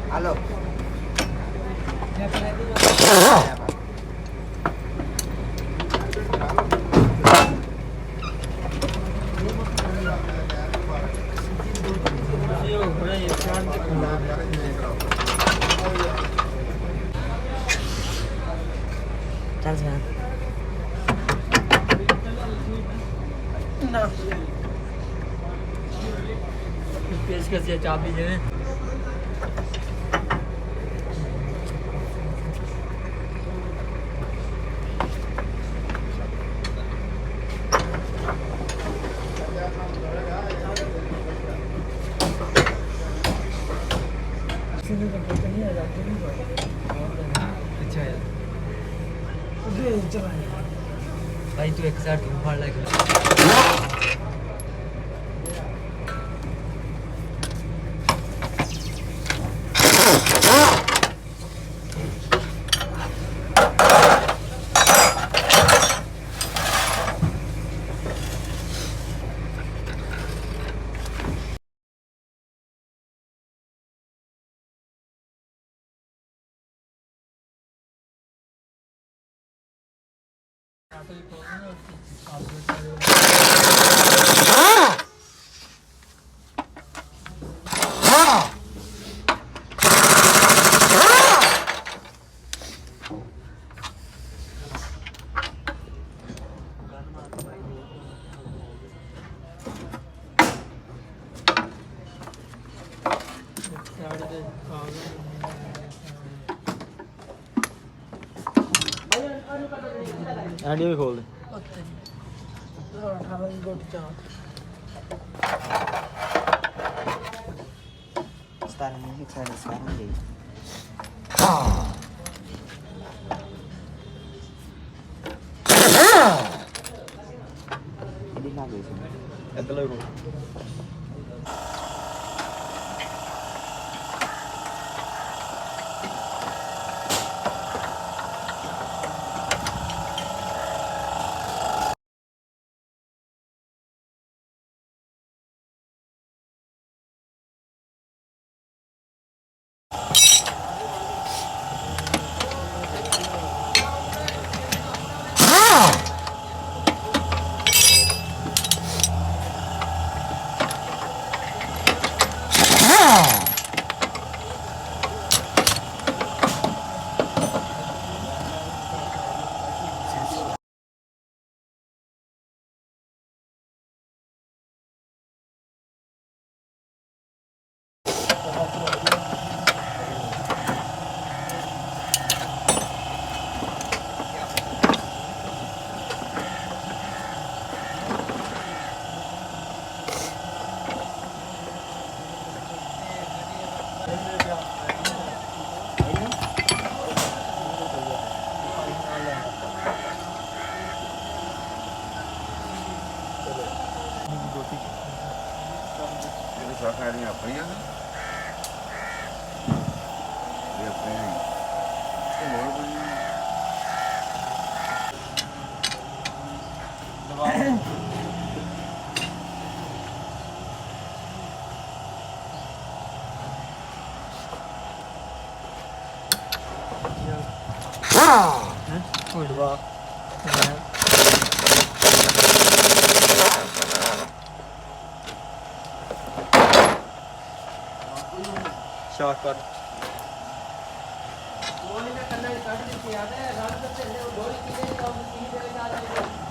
Halo. ਚੱਲ ਜਾ ਨਾ ਪੇਸ਼ ਕਰ ਦਿਆ ਚਾਬੀ ਜਿਵੇਂ भाई तू एक साथ फाड़ लग ਐਂਡੀ ਵੀ ਖੋਲ ਦੇ ਸਤਾਰਾਂ ਨਹੀਂ ਇੱਕ ਸਾਈਡ ਸਤਾਰਾਂ ਗਈ ਇਹਦੀ ਨਾ ਗਈ ਸੀ ਇੱਧਰ ਲੋ ਸਾਰੀਆਂ ਆਪਣੀਆਂ ਨੇ ਇਹ ਆਪਣੇ ਤੇ ਹੋਰ ਕੋਈ ਕੋਈ ਦਵਾ ਸ਼ਾਰਟਕਟ ਕੋਈ ਨਾ ਕੰਨਾਂ ਹੀ ਕੱਢ ਦਿੱਤੀ ਆ ਤੇ ਰੜ ਤੇ ਚੱਲੇ ਉਹ ਢੋਲੀ ਕਿਤੇ ਕੰਮ ਕੀ ਦੇ ਜਾ ਰਹੇ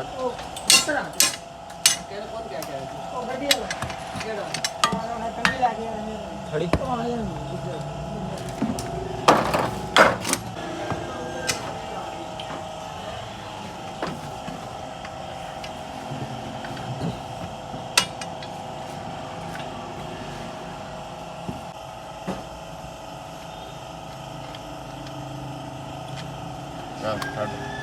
ਕਿਹੜਾ ਕੌਣ ਕਿਆ ਕਹਿ ਰਿਹਾ ਉਹ ਗੱਡੀ ਵਾਲਾ ਕਿਹੜਾ ਉਹ ਟੰਗੀ ਲਾ ਕੇ ਖੜੀ ਉਹ ਆ ਗਿਆ ਚੱਲ ਛੱਡ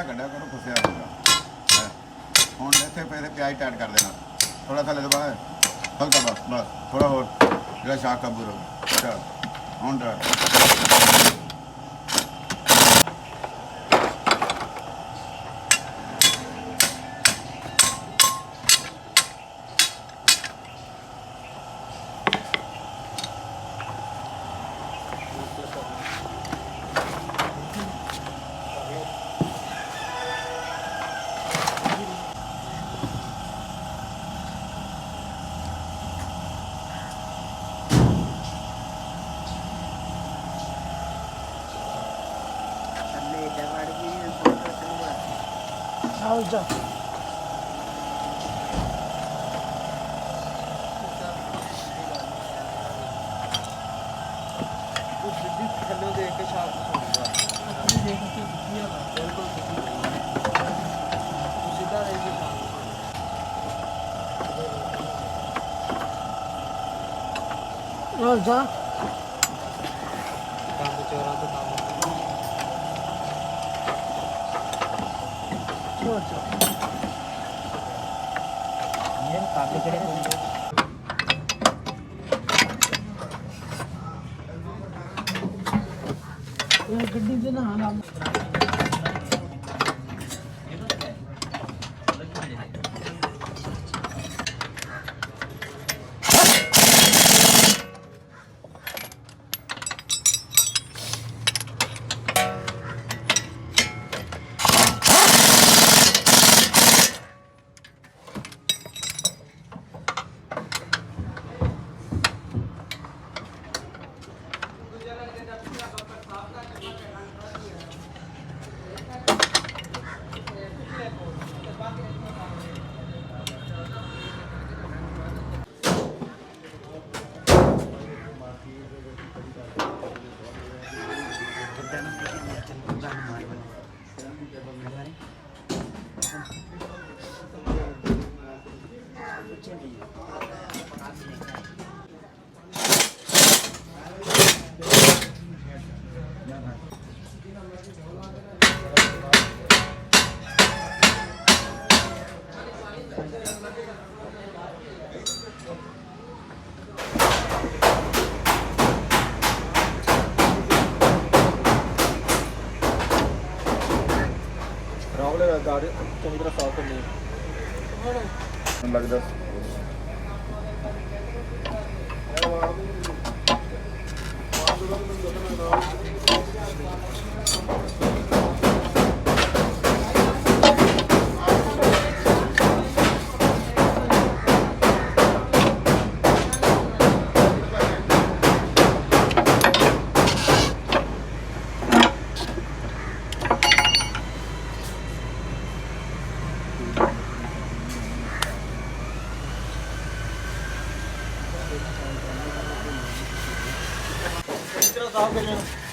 ਕੱਢਿਆ ਕਰੋ ਫਸਿਆ ਹੋਊਗਾ ਹੁਣ ਇੱਥੇ ਪਏ ਪਿਆਜ਼ ਟੈਡ ਕਰ ਦੇਣਾ ਥੋੜਾ ਥੱਲੇ ਦਬਾ ਹਲਕਾ ਬਸ ਥੋੜਾ ਹੋਰ ਜਿਹੜਾ ਸ਼ਾਕ ਕਾਬੂ ਰਹੋ ਚਲ ਹੁਣ ਡਰ जा थल्ले देख के शाम बिल्कुल सीधा रहेगी शाम जा काम चोरा तो काम ये काफी कड़े गड्डी से ना हाल गाड़ी चंगी तरह साफ करनी है लगता साफ कर लेना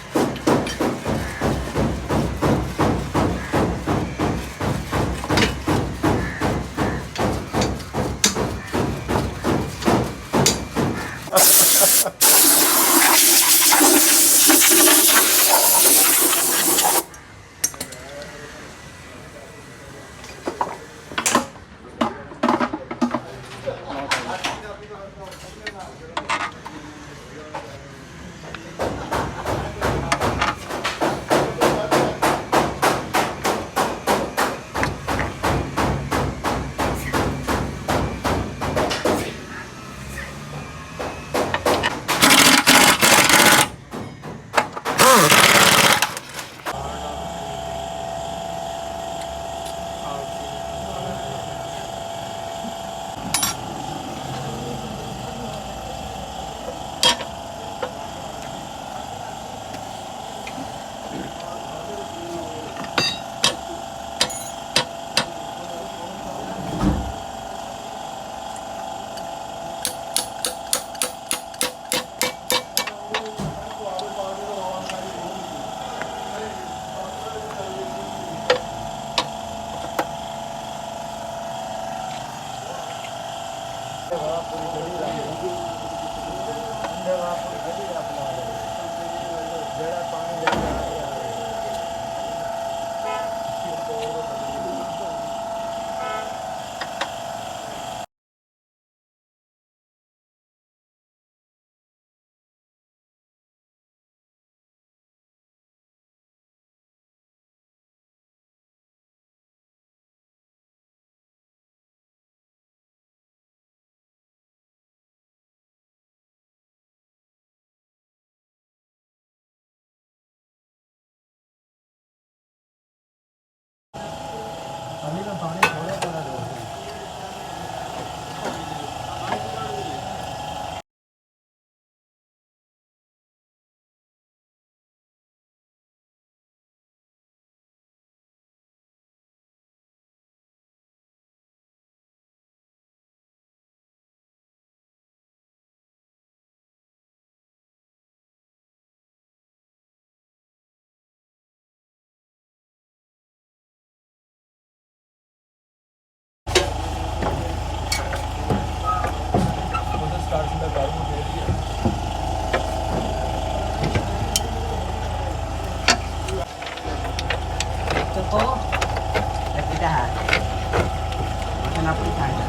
पानी में पानी थोड़ा थोड़ा दो Cepo, kita makan apa di sana?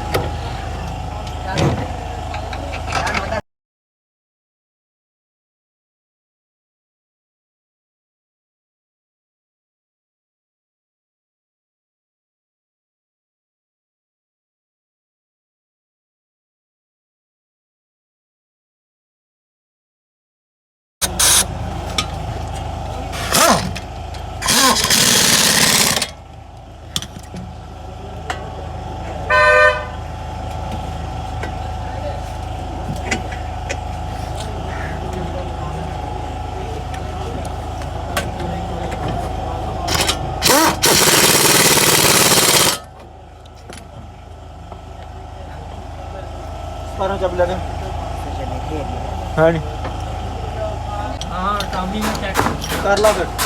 Parang चाबी लगे Session ini. हाँ नहीं हाँ, टाइमिंग चेक कर ला फिर